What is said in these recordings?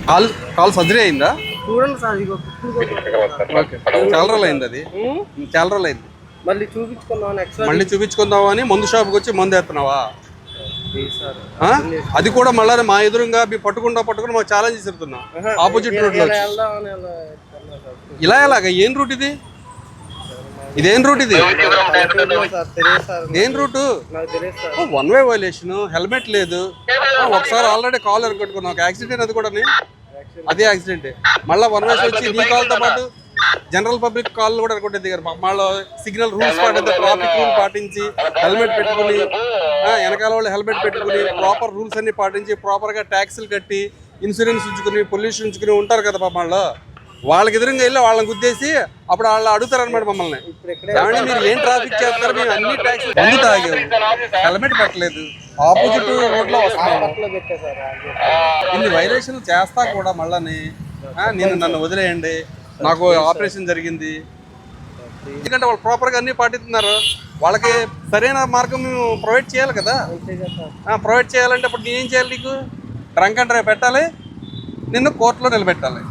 Call call surgery అయిందా? చూడండి sir, ఇగో okay, చాలా రోజులు అయింది అది, చాలా రోజులు అయింది. మళ్ళీ చూపించుకుందాం ఎక్స్ట్రా మళ్ళీ చూపించుకుందాం అని మందు షాప్కి వచ్చి మందు వేస్తున్నావా? సార్. అది కూడా మళ్ళీ మా ఎదురుగా మీ పట్టుకుండా మాకు ఛాలెంజ్ ఇస్తున్నా. ఆపోజిట్ రూట్ లో ఇలా ఎలాగా? ఏం రూట్ ఇది? ఇదేం రూట్ ఇది? ఏం route? One way violation, helmet లేదు. ఒకసారి ఆల్రెడీ కాల్ ఎరగొట్టుకున్నాం, ఒక యాక్సిడెంట్, అది కూడా అదే యాక్సిడెంట్. మళ్ళీ వన్ వేస్ వచ్చి నీ కాల్తో పాటు జనరల్ పబ్లిక్ కాల్ కూడా ఎరగొట్టే దిగారు. మళ్ళీ సిగ్నల్ రూల్స్ పాటించి, ట్రాఫిక్ రూల్ పాటించి, హెల్మెట్ పెట్టుకుని, వెనకాల వాళ్ళు హెల్మెట్ పెట్టుకుని, ప్రాపర్ రూల్స్ అన్ని పాటించి, ప్రాపర్గా ట్యాక్సీలు కట్టి, ఇన్సూరెన్స్ ఉంచుకుని, పొల్యూషన్ ఉంచుకుని ఉంటారు కదా పాప. వాళ్ళకి ఎదురుగా వెళ్ళి వాళ్ళని గుద్దేసి అప్పుడు వాళ్ళు అడుగుతారు అనమాట మమ్మల్ని, ఏమంటే మీరు ఏం ట్రాఫిక్ చేస్తారు, మేము అన్ని ట్యాక్సీ మందు తాగాము, హెల్మెట్ పెట్టలేదు, ఆపోజిట్ రోడ్ లో వస్తున్నాము, ఇన్ని వైలేషన్లు చేస్తా కూడా మళ్ళీ నన్ను వదిలేయండి, నాకు ఆపరేషన్ జరిగింది. ఎందుకంటే వాళ్ళు ప్రాపర్గా అన్ని పాటిస్తున్నారు. వాళ్ళకి సరైన మార్గం మేము ప్రొవైడ్ చేయాలి కదా. ప్రొవైడ్ చేయాలంటే అప్పుడు నేనేం చేయాలి? నీకు డ్రంక్ అండ్ డ్రైవ్ పెట్టాలి, నిన్ను కోర్టులో నిలబెట్టాలి.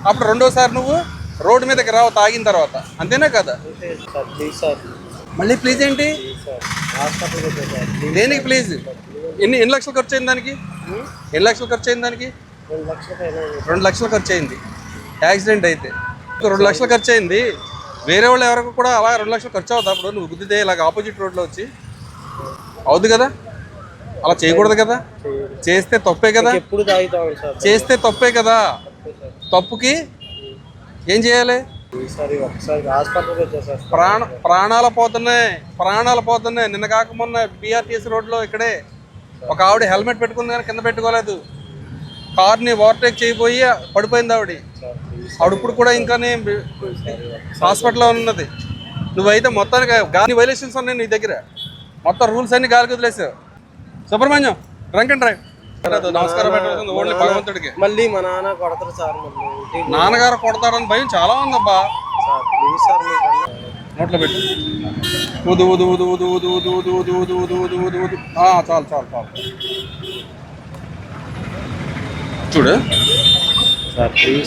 అప్పుడు రెండోసారి నువ్వు రోడ్డు మీదకి రావు తాగిన తర్వాత, అంతేనా కదా? మళ్ళీ ప్లీజ్ ఏంటి? దేనికి ప్లీజ్? ఎన్ని లక్షలు ఖర్చు అయింది దానికి? ఎన్ని లక్షలు ఖర్చు అయింది దానికి? 2 లక్షలు ఖర్చు అయింది యాక్సిడెంట్ అయితే. 2 లక్షలు ఖర్చు అయింది. వేరే వాళ్ళు ఎవరికి కూడా అలా 2 లక్షలు ఖర్చు అవుతా? అప్పుడు నువ్వు గుద్దితే ఇలాగ ఆపోజిట్ రోడ్లో వచ్చి అవుద్ది కదా? అలా చేయకూడదు కదా. చేస్తే తప్పే కదా. చేస్తే తప్పే కదా. తప్పుకి ఏం చేయాలి? ప్రాణాలు పోతున్నాయి. నిన్న కాక మొన్న BRTC రోడ్లో ఇక్కడే ఒక ఆవిడ హెల్మెట్ పెట్టుకుంది కానీ కింద పెట్టుకోలేదు, కార్ని ఓవర్టేక్ చేయబోయి పడిపోయింది ఆవిడ. ఇప్పుడు కూడా ఇంకానే హాస్పిటల్లో ఉన్నది. నువ్వైతే మొత్తానికి గాని వైలేషన్స్ ఉన్నాయి నీ దగ్గర, మొత్తం రూల్స్ అన్ని గాలికి వదిలేసావు. Subrahmanyam, drunk and drive. నమస్కారం పెట్టాల్సింది ఓన్లీ భగవంతుడికి. మళ్ళీ మా నాన్న కొడతారు సార్. నాన్నగారు కొడతారని భయం చాలా ఉందబ్బా. నోట్లో పెట్టు. ఊదు ఊదు ఊదు ఊదు ఊదు ఊదు ఊదు ఊదు ఊదు ఊదు ఊదు ఊదు ఊదు. చాలు చాలు చాలు. చూడు సార్ ప్లీజ్